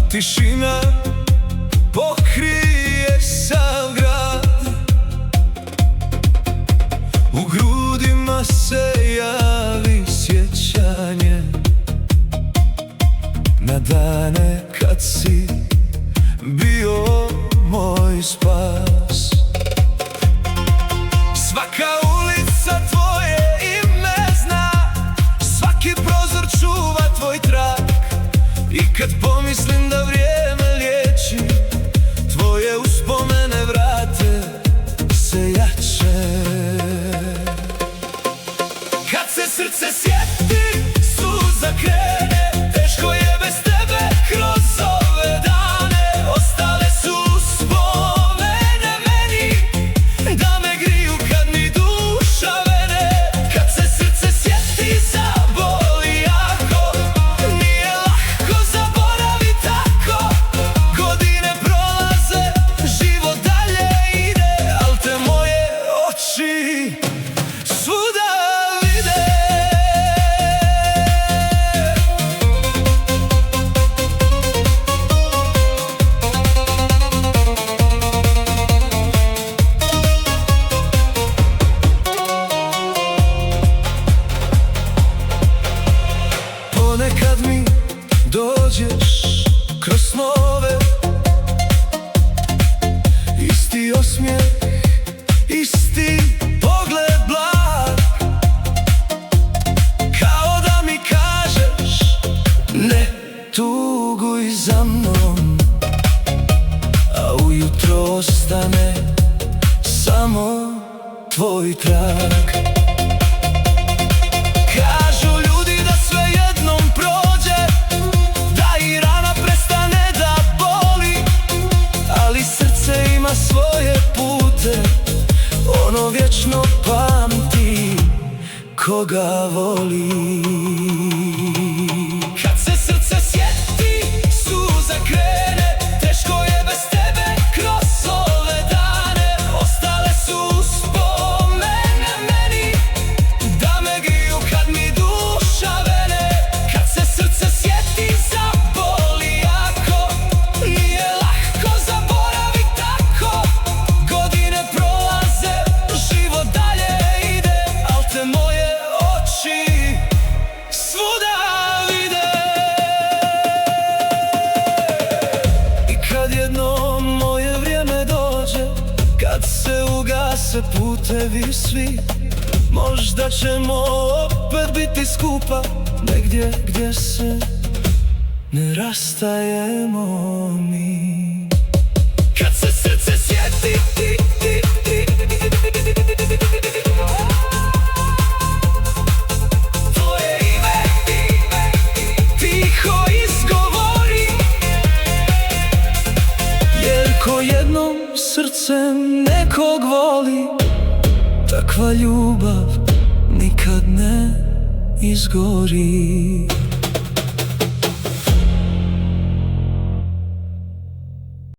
tišina pokrije sav grad. U grudima se javi sjećanje na dane kad si bio moj spas. Svaka ulica tvoje ime zna, svaki prozor čuva tvoj trak. I kad pomislim da vrijeme liječi, tvoje uspomene vrate se jače. Kad se srce sjeti, suza krene, teško je bez tebe kroz ove dane. Ostale su uspomene meni, da me griju kad mi duša vene. Kad se srce sjeti, zaboli jako, nije lako zaboravit tako. Godine prolaze, život dalje ide, al te moje oči svuda vide. Ponekad mi dođeš kroz snove, isti osmijeh, isti pogled blag. Kao da mi kažeš ne tuguj za mnom, a ujutro ostane samo tvoj trag. Kažu ljudi da sve jednom prođe, da i rana prestane da boli, ali srce ima svoje pute, ono vječno pamti koga voli. Kad se srce sjeti, suza krene, teško je bez tebe kroz ove dane. Ostale su uspomene meni, da me griju kad mi duša vene. Kad se srce sjeti, zaboli jako, nije lako zaboravit tako. Godine prolaze, život dalje ide, al te moje oči svuda vide. I kad jedno moje vrijeme dođe, kad se ugase putevi svi, možda ćemo opet biti skupa, negdje gdje se ne rastajemo mi. Kad se srce sjeti, tvoje ime tiho izgovori, jer ko jednom srcem nekog voli, takva ljubav nikad ne izgori.